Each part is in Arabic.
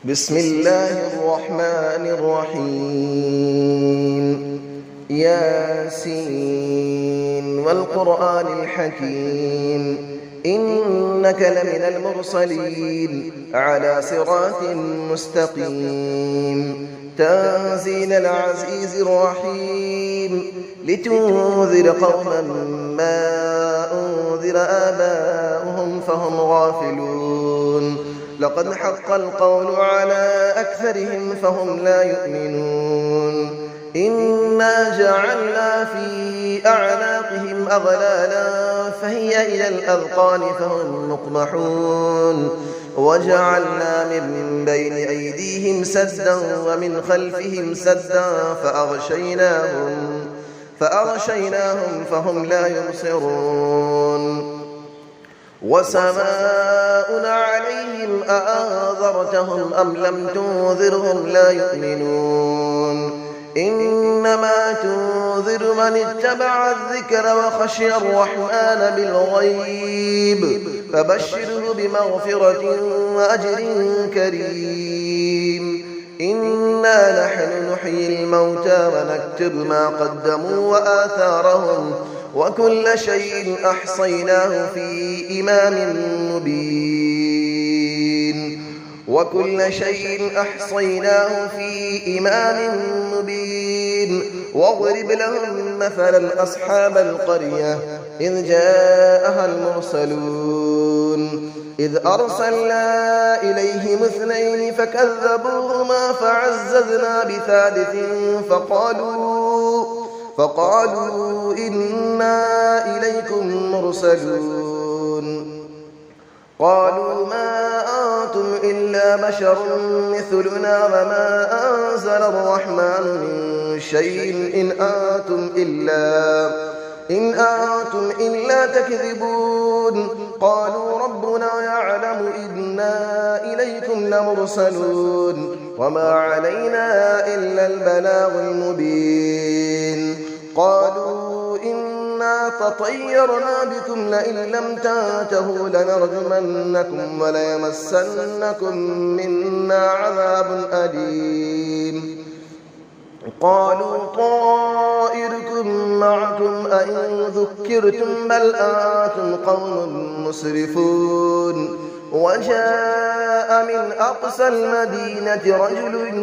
بسم الله الرحمن الرحيم ياسين والقرآن الحكيم إنك لمن المرسلين على صراط مستقيم تنزيل العزيز الرحيم لتنذر قوما ما أنذر آباؤهم فهم غافلون لقد حق القول على أكثرهم فهم لا يؤمنون إنا جعلنا في أعناقهم أغلالا فهي إلى الأذقان فهم مقمحون وجعلنا من بين أيديهم سدا ومن خلفهم سدا فأغشيناهم فهم لا يبصرون وسماء عليهم أأنذرتهم أم لم تنذرهم لا يؤمنون إنما تنذر من اتبع الذكر وخشي الرحمن بالغيب فبشره بمغفرة وأجر كريم إنا نحن نحيي الموتى ونكتب ما قدموا وآثارهم وكل شيء أحصيناه في إمام مبين واضرب لهم مثلا أصحاب القرية إذ جاءها المرسلون إذ أرسلنا إليهم 2 فكذبوهما فعززنا بثالث فقالوا إنا إليكم مرسلون قالوا ما أنتم إلا بشر مثلنا وما أنزل الرحمن من شيء إن أنتم إلا تكذبون قالوا ربنا يعلم إنا إليكم لمرسلون وما علينا إلا البلاغ المبين قالوا إنا تطيرنا بكم لئن لم تنتهوا لنرجمنكم وليمسنكم منا عذاب أليم قالوا طائركم معكم أئن ذكرتم بل أنتم قوم مسرفون وجاء من أقصى المدينة رجل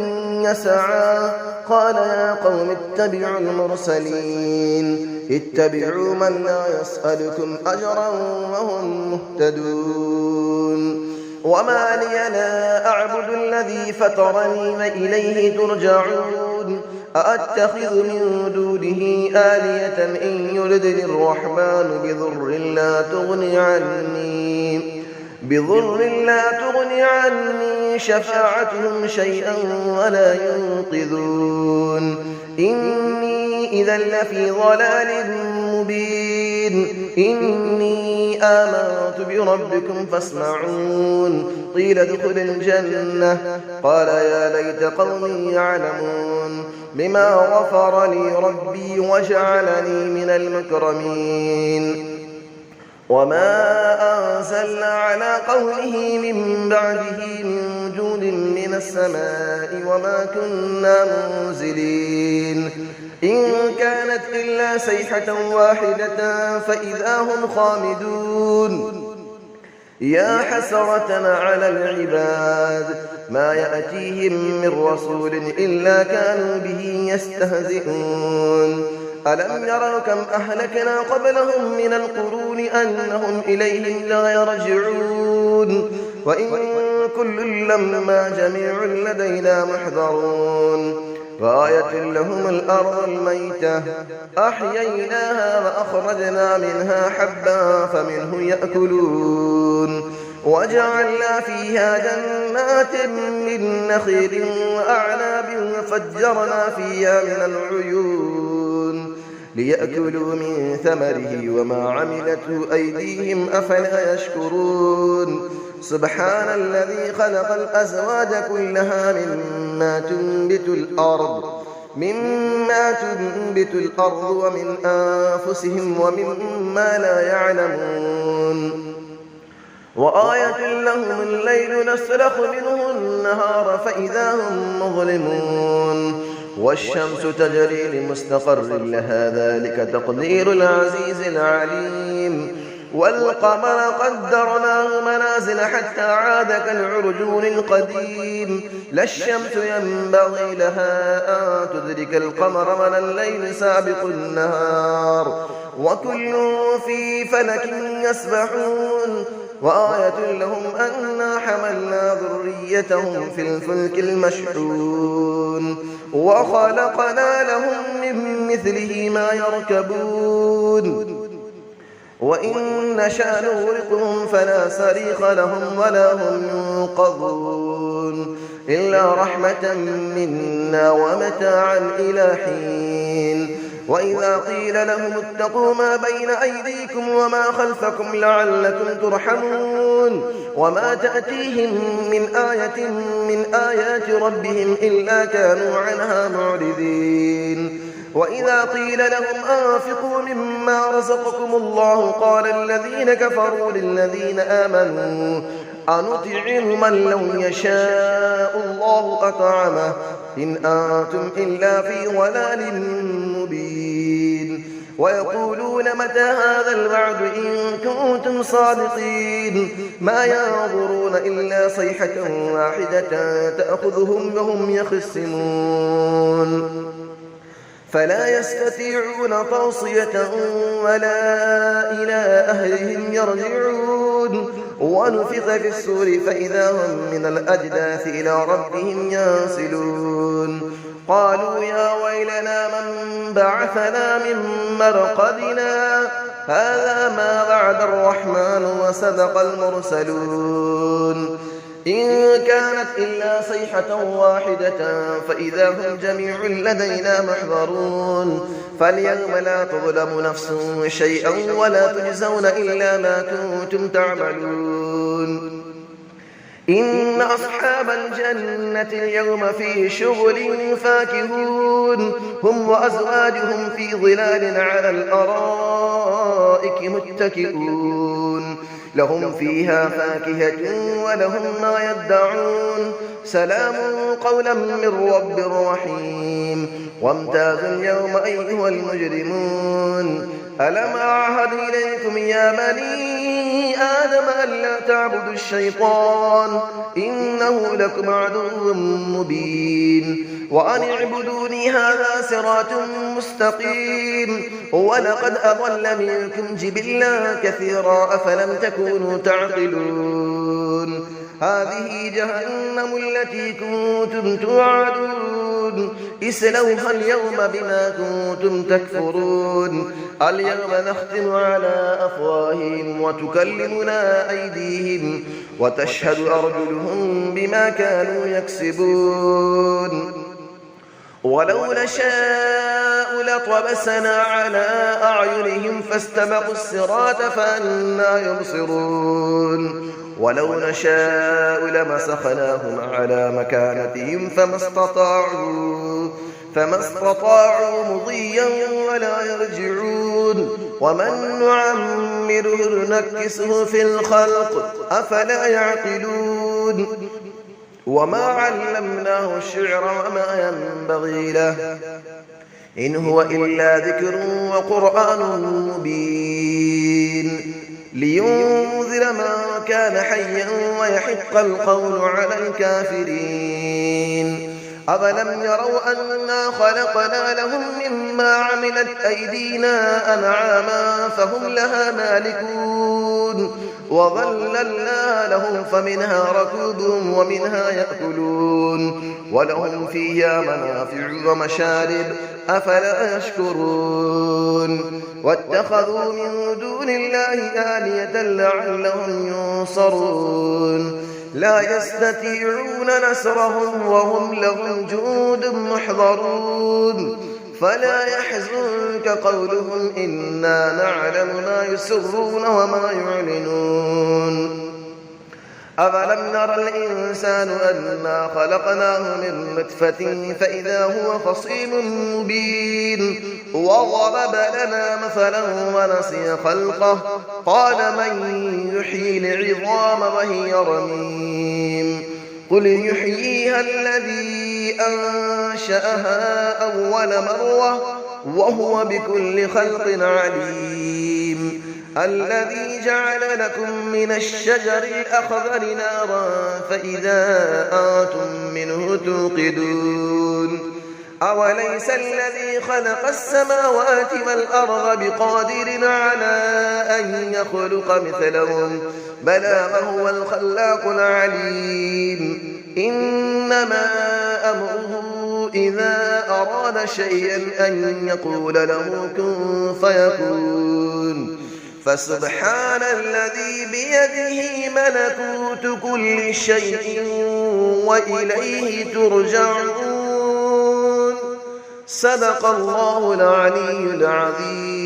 يسعى قال يا قوم اتبعوا المرسلين اتبعوا من لا يسألكم أجرا وهم مهتدون وما لي لا أعبد الذي فطرني وإليه ترجعون أأتخذ من دونه آلية إن يردني الرحمن بضر لا تغني عني شفاعتهم شيئا ولا ينقذون إني إذا لفي ضلال مبين إني آمنت بربكم فاسمعون قيل ادخل الجنة قال يا ليت قومي يعلمون بما غفر لي ربي وجعلني من المكرمين وما أنزلنا على قوله من بعده من جود من السماء وما كنا منزلين إن كانت إلا صيحة واحدة فإذا هم خامدون يا حسرة على العباد ما يأتيهم من رسول إلا كانوا به يستهزئون ألم يروا كم أهلكنا قبلهم من القرون أنهم إليهم لا يرجعون وإن كل لما جميع لدينا محضرون وآية لهم الأرض الميتة أحييناها وأخرجنا منها حبا فمنه يأكلون وجعلنا فيها جنات من نخيل وأعناب وفجرنا فيها من العيون ليأكلوا من ثمره وما عملته أيديهم أفلا يشكرون سبحان الذي خلق الأزواج كلها مما تنبت الأرض ومن أنفسهم ومما لا يعلمون وآية لهم الليل نسلخ منه النهار فإذا هم مظلمون والشمس تجري لمستقر لها ذلك تقدير العزيز العليم والقمر قدرناه منازل حتى عاد كالعرجون القديم لا الشمس ينبغي لها أن تدرك القمر ولا الليل سابق النهار وكل في فلك يسبحون وآية لهم أنا حملنا ذريتهم في الفلك المشحون وخلقنا لهم من مثله ما يركبون وإن نشأ نغرقهم فلا صريخ لهم ولا هم ينقذون إلا رحمة منا ومتاعا إلى حين وإذا قيل لهم اتقوا ما بين أيديكم وما خلفكم لعلكم ترحمون وما تأتيهم من آية من آيات ربهم إلا كانوا عنها معرضين وإذا قيل لهم أنفقوا مما رزقكم الله قال الذين كفروا للذين آمنوا أنطعم من لو يشاء الله أطعمه إن أنتم إلا في ضلال مبين ويقولون متى هذا الوعد إن كنتم صادقين ما ينظرون إلا صيحة واحدة تأخذهم وهم يخصمون فلا يستطيعون توصية ولا إلى أهلهم يرجعون ونفخ في السور فإذا هم من الأجداث إلى ربهم ينسلون قالوا يا ويلنا من بعثنا من مرقدنا هذا ما وعد الرحمن وصدق المرسلون إن كانت إلا صيحة واحدة فإذا هم جميع لدينا محضرون فاليوم لا تظلم نفس شيئا ولا تجزون إلا ما كنتم تعملون إن أصحاب الجنة اليوم في شغل فاكهون هم وأزواجهم في ظلال على الأرائك متكئون لهم فيها فاكهة ولهم ما يدعون سلام قولا من رب رحيم وامتازوا اليوم أيها المجرمون ألم أعهد إليكم يا بني آدم ألا تعبدوا الشيطان إنه لكم عدو مبين وأن اعبدوني هذا صراط مستقيم ولقد أضل منكم جبلا كثيرا أفلم تكونوا تعقلون هذه جهنم التي كنتم توعدون اسلوها اليوم بما كنتم تكفرون اليوم نختم على أفواههم وتكلمنا أيديهم وتشهد أرجلهم بما كانوا يكسبون ولو نشاء لطمسنا على أعينهم فاستبقوا الصراط فأنى يبصرون ولو نشاء لمسخناهم على مكانتهم فما استطاعوا مضيا ولا يرجعون ومن نعمره نكسه في الخلق أفلا يعقلون وما علمناه الشعر وما ينبغي له إن هو إلا ذكر وقرآن مبين لينذر من كان حيا ويحق القول على الكافرين أفلم يروا أنا خلقنا لهم مما عملت أيدينا أنعاما فهم لها مالكون وظللنا لهم فمنها ركوبهم ومنها يأكلون ولهم فيها منافع ومشارب أفلا يشكرون واتخذوا من دون الله آلية لعلهم ينصرون لا يستطيعون نصرهم وهم لهم جند محضرون فلا يحزنك قولهم إنا نعلم ما يسرون وما يعلنون أفلم نرى الإنسان أنا خلقناه من نطفة فإذا هو خصيم مبين وضرب لنا مثلا ونسي خلقه قال من يحيي العظام وهي رميم قل يحييها الذي أنشأها أول مرة وهو بكل خلق عليم الذي جعل لكم من الشجر الأخضر نارا فإذا أنتم منه توقدون أوليس الذي خلق السماوات والأرض بقادر على أن يخلق مثلهم بلى وهو الخلاق العليم إنما أمره إذا أراد شيئا أن يقول له كن فيكون فسبحان الذي بيده ملكوت كل شيء وإليه ترجعون صدق الله العلي العظيم.